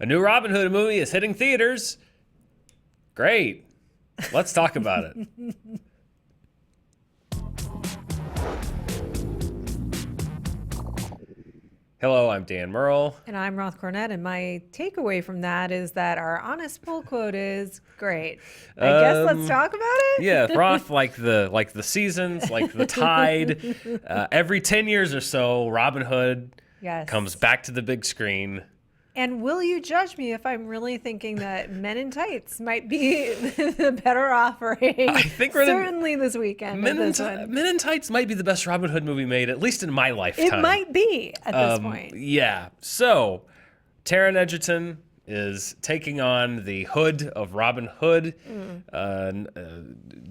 A new Robin Hood movie is hitting theaters. Great. Let's talk about it. Hello, I'm Dan Murrell. And I'm Roth Cornet, and my takeaway from that is that our honest poll quote is great. I guess let's talk about it. Yeah, Roth, like the seasons, like the tide. Every 10 years or so, Robin Hood comes back to the big screen. And will you judge me if I'm really thinking that Men in Tights might be the better offering? I think certainly this weekend. Men in Tights might be the best Robin Hood movie made, at least in my lifetime. It might be at this point. Yeah. So, Taron Egerton is taking on the Hood of Robin Hood,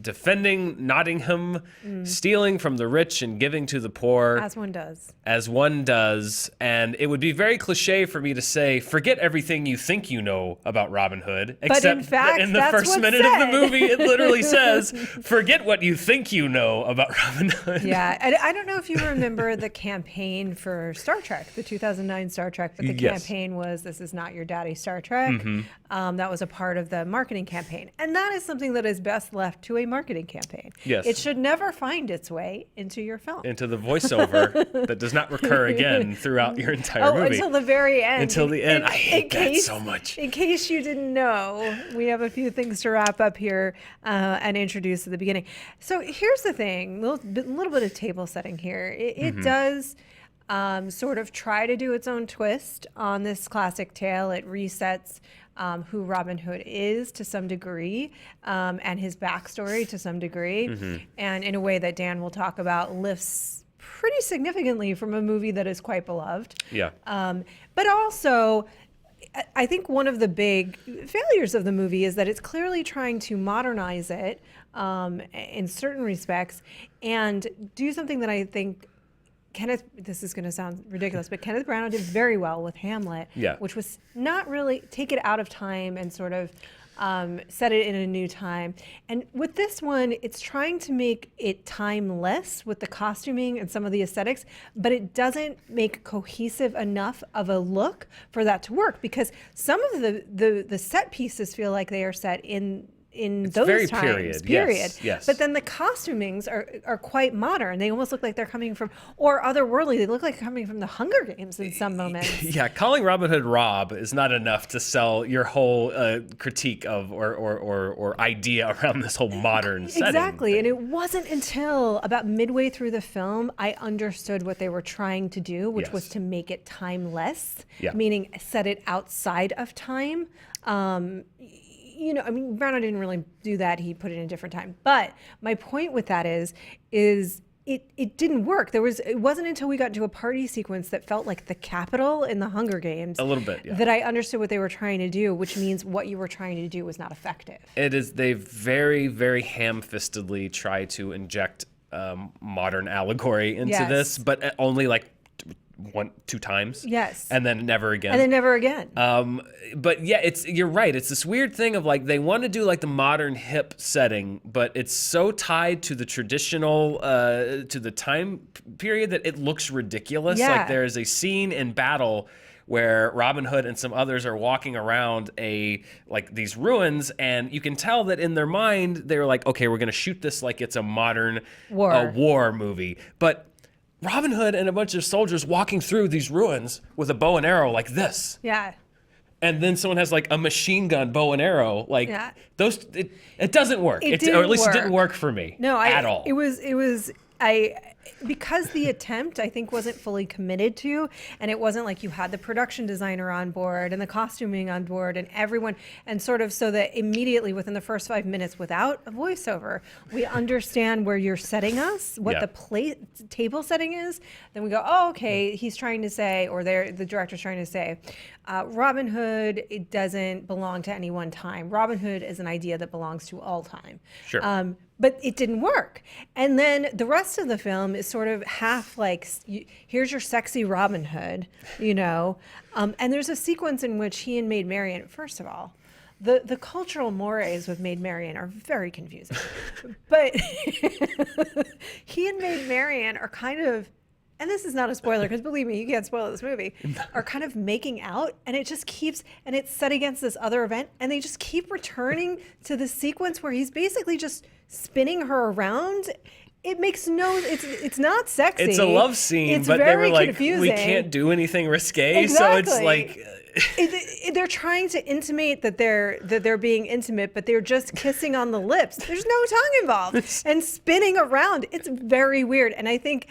defending Nottingham, stealing from the rich and giving to the poor. As one does. As one does. And it would be very cliche for me to say, forget everything you think you know about Robin Hood. But in fact, in the first minute of the movie, it literally says, forget what you think you know about Robin Hood. Yeah. And I don't know if you remember the campaign for Star Trek, the 2009 Star Trek, but the campaign was, "This is not your daddy's Star Trek." That was a part of the marketing campaign. And that is something that is best left to a marketing campaign. Yes. It should never find its way into your film. Into the voiceover that does not recur again throughout your entire movie. Until the very end. Until the end. I hate that so much. In case you didn't know, we have a few things to wrap up here and introduce at the beginning. So here's the thing, a little bit of table setting here. It does sort of try to do its own twist on this classic tale. It resets who Robin Hood is to some degree, and his backstory to some degree, and in a way that Dan will talk about, lifts pretty significantly from a movie that is quite beloved. Yeah. But also, I think one of the big failures of the movie is that it's clearly trying to modernize it in certain respects and do something that I think this is going to sound ridiculous, but Kenneth Branagh did very well with Hamlet, which was not really take it out of time and sort of set it in a new time. And with this one, it's trying to make it timeless with the costuming and some of the aesthetics, but it doesn't make cohesive enough of a look for that to work, because some of the set pieces feel like they are set in those very times, period. Yes. But then the costumings are quite modern. They almost look like they're coming from, or otherworldly. They look like coming from the Hunger Games in some moments. Yeah, calling Robin Hood Rob is not enough to sell your whole critique of or idea around this whole modern setting. Exactly, and it wasn't until about midway through the film I understood what they were trying to do, which was to make it timeless, meaning set it outside of time. Branagh didn't really do that. He put it in a different time. But my point with that is it didn't work. It wasn't until we got to a party sequence that felt like the Capitol in the Hunger Games a little bit, that I understood what they were trying to do, which means what you were trying to do was not effective. It is. They very, very ham-fistedly try to inject modern allegory into this, but only like two times. Yes. And then never again. But yeah, you're right. It's this weird thing of like, they want to do like the modern hip setting, but it's so tied to the traditional, to the time period that it looks ridiculous. Yeah. Like there is a scene in battle where Robin Hood and some others are walking around these ruins, and you can tell that in their mind, they're like, okay, we're going to shoot this like it's a modern war movie. But Robin Hood and a bunch of soldiers walking through these ruins with a bow and arrow like this. Yeah. And then someone has like a machine gun bow and arrow. Like those, it doesn't work. Or at least it didn't work for me. At all. Because the attempt, I think, wasn't fully committed to, and it wasn't like you had the production designer on board and the costuming on board and everyone, and sort of so that immediately within the first 5 minutes without a voiceover, we understand where you're setting us, what the table setting is. Then we go, oh, okay, he's trying to say, or the director's trying to say, Robin Hood, it doesn't belong to any one time. Robin Hood is an idea that belongs to all time. Sure. But it didn't work. And then the rest of the film is sort of half like, here's your sexy Robin Hood, and there's a sequence in which he and Maid Marian, first of all, the cultural mores with Maid Marian are very confusing. But he and Maid Marian are kind of and this is not a spoiler because believe me, you can't spoil this movie, are kind of making out, and it just keeps, and it's set against this other event, and they just keep returning to the sequence where he's basically just spinning her around. It makes it's not sexy. It's a love scene, it's but they were like, confusing. we can't do anything risque, Exactly. so it's like... they're trying to intimate that they're being intimate, but they're just kissing on the lips. There's no tongue involved and spinning around. It's very weird, and I think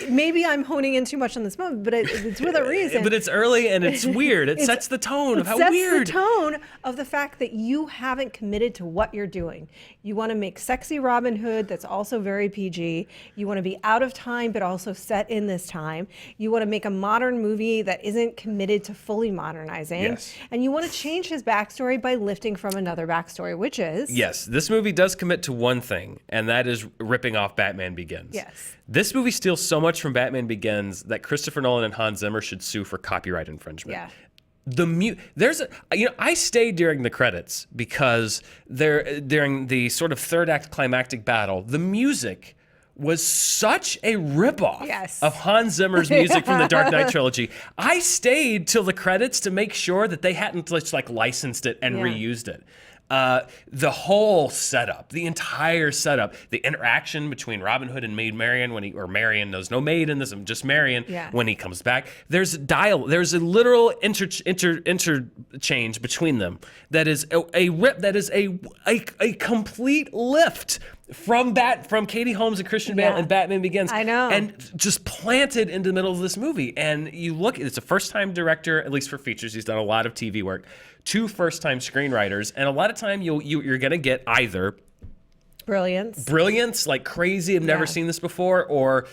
maybe I'm honing in too much on this moment, but it's with a reason. But it's early and it's weird. It sets the tone of how weird. It sets the tone of the fact that you haven't committed to what you're doing. You want to make sexy Robin Hood that's also very PG. You want to be out of time but also set in this time. You want to make a modern movie that isn't committed to fully modernizing. Yes. And you want to change his backstory by lifting from another backstory, which is... Yes, this movie does commit to one thing, and that is ripping off Batman Begins. Yes. This movie steals so much from Batman Begins that Christopher Nolan and Hans Zimmer should sue for copyright infringement. Yeah. I stayed during the credits because during the sort of third act climactic battle, the music was such a ripoff of Hans Zimmer's music from the Dark Knight trilogy. I stayed till the credits to make sure that they hadn't just like licensed it and reused it. The whole setup, the entire setup, the interaction between Robin Hood and Maid Marian or Marian, knows no maid in this, I'm just Marian when he comes back. There's a literal interchange between them that is a complete lift from Katie Holmes and Christian Bale and Batman Begins. I know. And just planted into the middle of this movie. And you look, it's a first-time director, at least for features. He's done a lot of TV work. 2 first-time screenwriters, and a lot of time you're gonna get either brilliance, like crazy, I've never seen this before, or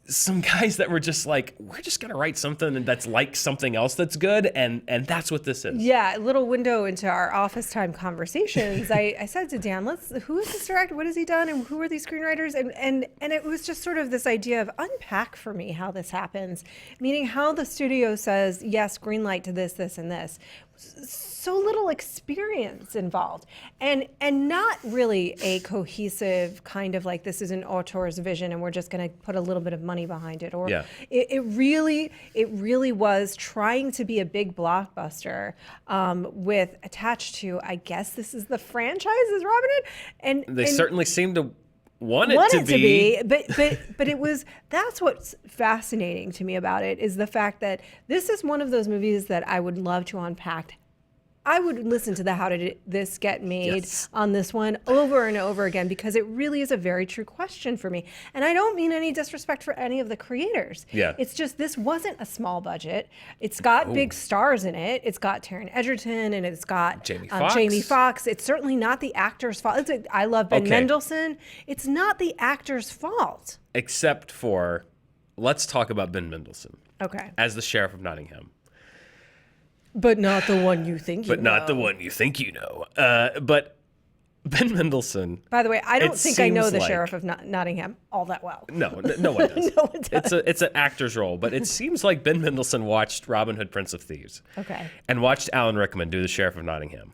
some guys that were just like, we're just gonna write something that's like something else that's good, and that's what this is. Yeah, a little window into our office time conversations. I said to Dan, who is this director? What has he done? And who are these screenwriters? And it was just sort of this idea of unpack for me how this happens, meaning how the studio says, yes, green light to this, this, and this. So little experience involved, and not really a cohesive kind of like, this is an auteur's vision and we're just going to put a little bit of money behind it, or it really was trying to be a big blockbuster with attached to, I guess this is the franchise's Robin Hood, and they certainly seem to want it to be. But it was, that's what's fascinating to me about it, is the fact that this is one of those movies that I would love to unpack. I would listen to the How Did This Get Made on this one over and over again, because it really is a very true question for me. And I don't mean any disrespect for any of the creators. Yeah. It's just, this wasn't a small budget. It's got big stars in it. It's got Taron Egerton, and it's got Jamie Foxx. It's certainly not the actor's fault. I love Ben Mendelsohn. It's not the actor's fault. Except for, let's talk about Ben Mendelsohn. Okay. As the Sheriff of Nottingham. But not the one you think you know. But not the one you think you know. But Ben Mendelsohn. By the way, I don't think I know the Sheriff of Nottingham all that well. No one does. No one does. It's an actor's role, but it seems like Ben Mendelsohn watched Robin Hood, Prince of Thieves. Okay. And watched Alan Rickman do the Sheriff of Nottingham.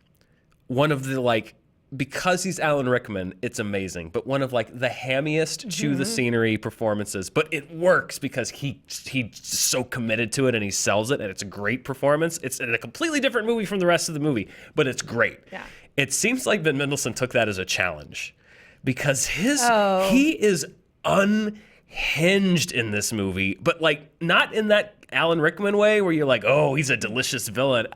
One of the, because he's Alan Rickman, it's amazing, but one of the hammiest to the scenery performances. But it works because he's so committed to it and he sells it, and it's a great performance. It's in a completely different movie from the rest of the movie, but it's great. Yeah. It seems like Ben Mendelsohn took that as a challenge, because he is unhinged in this movie, but not in that Alan Rickman way where you're like, oh, he's a delicious villain.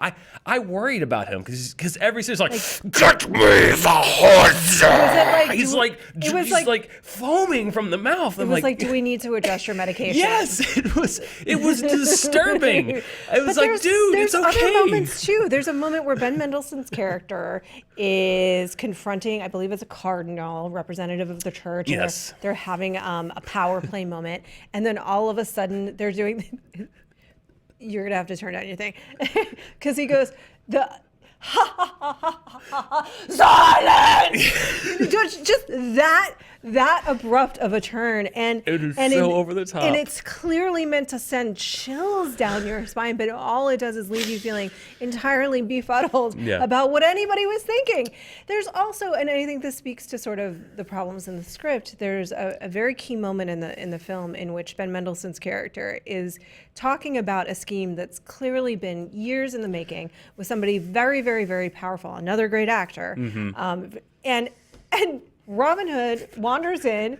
I worried about him because every scene is like, get me the horse. He's foaming from the mouth. It was like, do we need to adjust your medication? Yes, it was disturbing. It was like, dude, it's okay. There's other moments too. There's a moment where Ben Mendelsohn's character is confronting, I believe it's a cardinal, representative of the church. Yes. They're having a power play moment, and then all of a sudden they're doing. You're gonna have to turn down your thing, because he goes, silence. Just that abrupt of a turn, and It is so over the top. and it's clearly meant to send chills down your spine, but all it does is leave you feeling entirely befuddled about what anybody was thinking. There's also, and I think this speaks to sort of the problems in the script, there's a very key moment in the film in which Ben Mendelsohn's character is talking about a scheme that's clearly been years in the making with somebody very, very, very powerful, another great actor, and Robin Hood wanders in,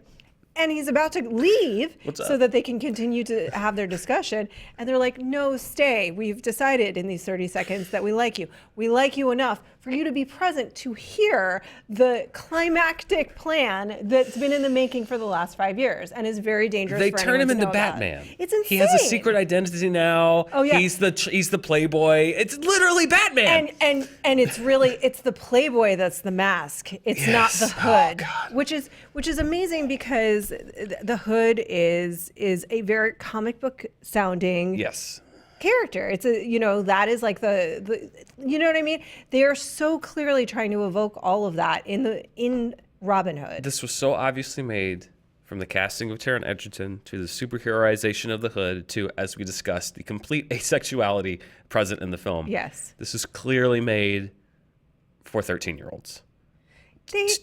and he's about to leave so that they can continue to have their discussion. And they're like, no, stay. We've decided in these 30 seconds that we like you. We like you enough for you to be present to hear the climactic plan that's been in the making for the last 5 years and is very dangerous They for turn anyone him to into know Batman. about. It's insane. He has a secret identity now. Oh, yeah. He's the Playboy. It's literally Batman. And it's really, it's the Playboy that's the mask. It's not the Hood, which is amazing because the Hood is a very comic book sounding character. It's that is like the you know what I mean? They are so clearly trying to evoke all of that in Robin Hood. This was so obviously made, from the casting of Taron Egerton to the superheroization of the Hood to, as we discussed, the complete asexuality present in the film. Yes. This is clearly made for 13-year-olds.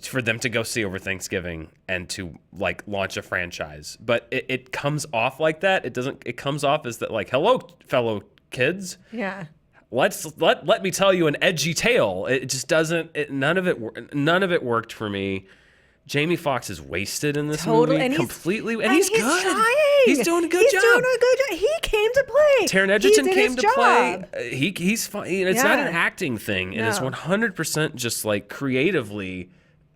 For them to go see over Thanksgiving and to like launch a franchise. But it comes off like that. It comes off as that, like, hello, fellow kids. Yeah. Let me tell you an edgy tale. It just doesn't. None of it worked for me. Jamie Foxx is wasted in this movie completely, and he's good. Trying. He's doing a good job. Doing a good job. He came to play. Taron Egerton came to play. He's fine. It's not an acting thing. It is 100% just like creatively.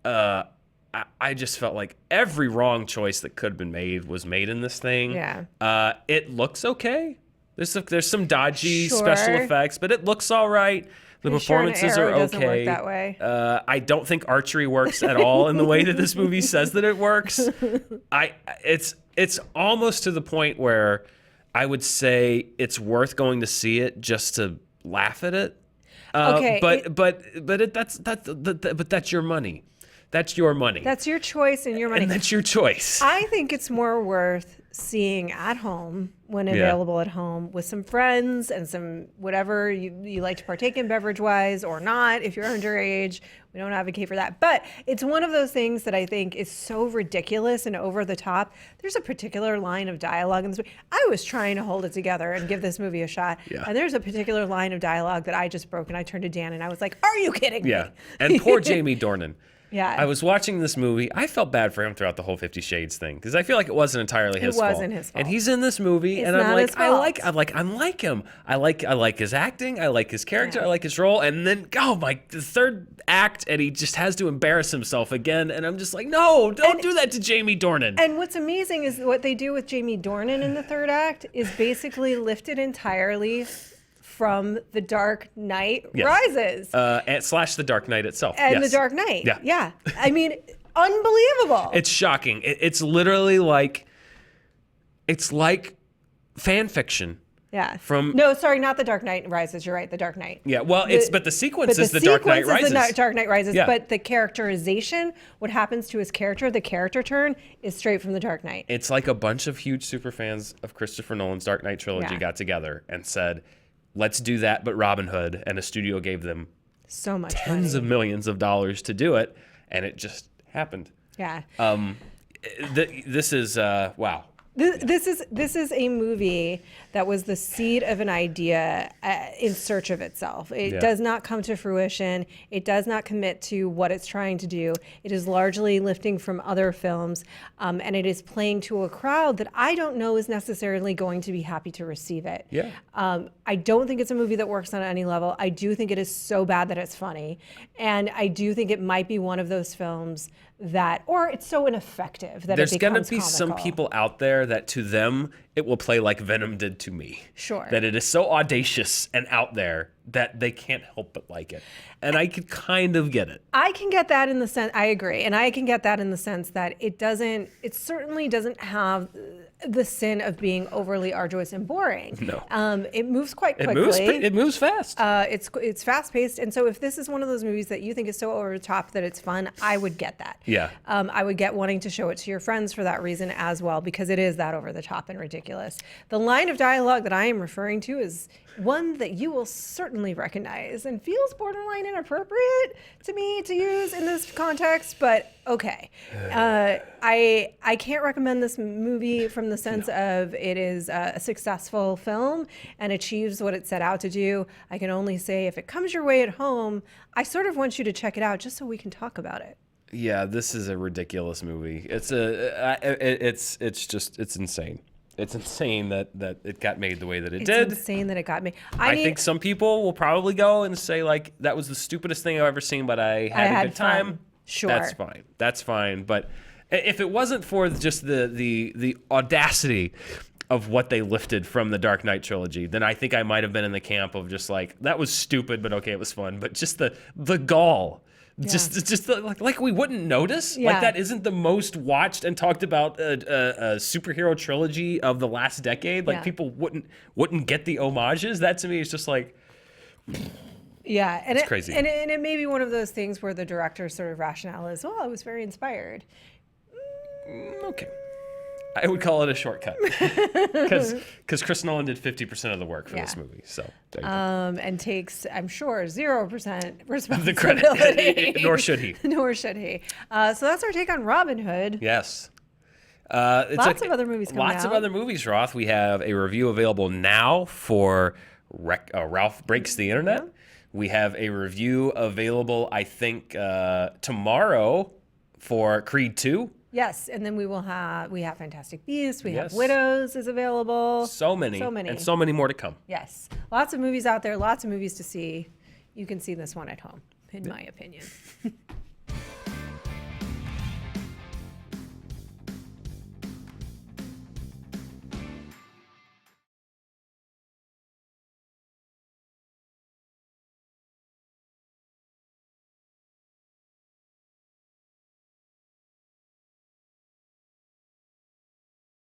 I just felt like every wrong choice that could have been made was made in this thing. Yeah. It looks okay. There's some dodgy special effects, but it looks all right. The performances are okay. Doesn't work that way. I don't think archery works at all in the way that this movie says that it works. It's almost to the point where I would say it's worth going to see it just to laugh at it. Okay. But that's your money. That's your money. That's your choice and your money. And that's your choice. I think it's more worth seeing at home when available at home with some friends and some whatever you like to partake in beverage-wise or not. If you're underage, we don't advocate for that. But it's one of those things that I think is so ridiculous and over the top. There's a particular line of dialogue in this movie. I was trying to hold it together and give this movie a shot. Yeah. And there's a particular line of dialogue that I just broke, and I turned to Dan and I was like, are you kidding me? Yeah. And poor Jamie Dornan. Yeah. I was watching this movie. I felt bad for him throughout the whole 50 Shades thing because I feel like it wasn't entirely his fault. It wasn't his fault. And he's in this movie, and I'm like, I like him. I like his acting. I like his character. I like his role. And then, the third act, and he just has to embarrass himself again. And I'm just like, no, don't do that to Jamie Dornan. And what's amazing is what they do with Jamie Dornan in the third act is basically lifted entirely from The Dark Knight Rises. / The Dark Knight itself. And The Dark Knight. Yeah. I mean, unbelievable. It's shocking. It's literally like, it's like fan fiction. Yeah. No, sorry, not The Dark Knight Rises. You're right, The Dark Knight. Yeah, well, but the sequence is The Dark Knight Rises. The Dark Knight Rises, but the characterization, what happens to his character, the character turn, is straight from The Dark Knight. It's like a bunch of huge super fans of Christopher Nolan's Dark Knight trilogy got together and said, let's do that, but Robin Hood, and a studio gave them so much tens of millions of dollars to do it, and it just happened. Yeah. This is wow. This is a movie that was the seed of an idea in search of itself. It does not come to fruition. It does not commit to what it's trying to do. It is largely lifting from other films, and it is playing to a crowd that I don't know is necessarily going to be happy to receive it. Yeah. I don't think it's a movie that works on any level. I do think it is so bad that it's funny, and I do think it might be one of those films or it's so ineffective that there's it becomes gonna be comical. some people out there that to them it will play like Venom did to me. Sure. That it is so audacious and out there that they can't help but like it. And I could kind of get it. I can get that in the sense, I agree. And I can get that in the sense that it certainly doesn't have the sin of being overly arduous and boring. No. It moves quite quickly. It moves fast. It's fast paced. And so if this is one of those movies that you think is so over the top that it's fun, I would get that. Yeah. I would get wanting to show it to your friends for that reason as well, because it is that over the top and ridiculous. The line of dialogue that I am referring to is one that you will certainly recognize and feels borderline inappropriate to me to use in this context, but okay. I can't recommend this movie from the sense of it is a successful film and achieves what it set out to do. I can only say if it comes your way at home, I sort of want you to check it out just so we can talk about it. Yeah, this is a ridiculous movie. It's insane. It's insane that it got made the way that it did. It's insane that it got made. I think some people will probably go and say, like, that was the stupidest thing I've ever seen, but I had a good time. Fun. Sure. That's fine. But if it wasn't for just the audacity of what they lifted from the Dark Knight trilogy, then I think I might have been in the camp of just like, that was stupid, but okay, it was fun. But just the gall. Yeah. Just like we wouldn't notice. Yeah. Like that isn't the most watched and talked about a superhero trilogy of the last decade. Like people wouldn't get the homages. That to me is just like, yeah, and it's crazy. And it may be one of those things where the director's sort of rationale is, well, I was very inspired. Okay. I would call it a shortcut because Chris Nolan did 50% of the work for this movie. So there you go. And takes, I'm sure, 0% responsibility. The credit, nor should he. Nor should he. So that's our take on Robin Hood. Yes. Lots of other movies coming out. Lots of other movies, Roth. We have a review available now for Ralph Breaks the Internet. Yeah. We have a review available, I think, tomorrow for Creed 2. Yes, and then we have Fantastic Beasts, we have Widows is available. So many. And so many more to come. Yes. Lots of movies out there, lots of movies to see. You can see this one at home, in my opinion.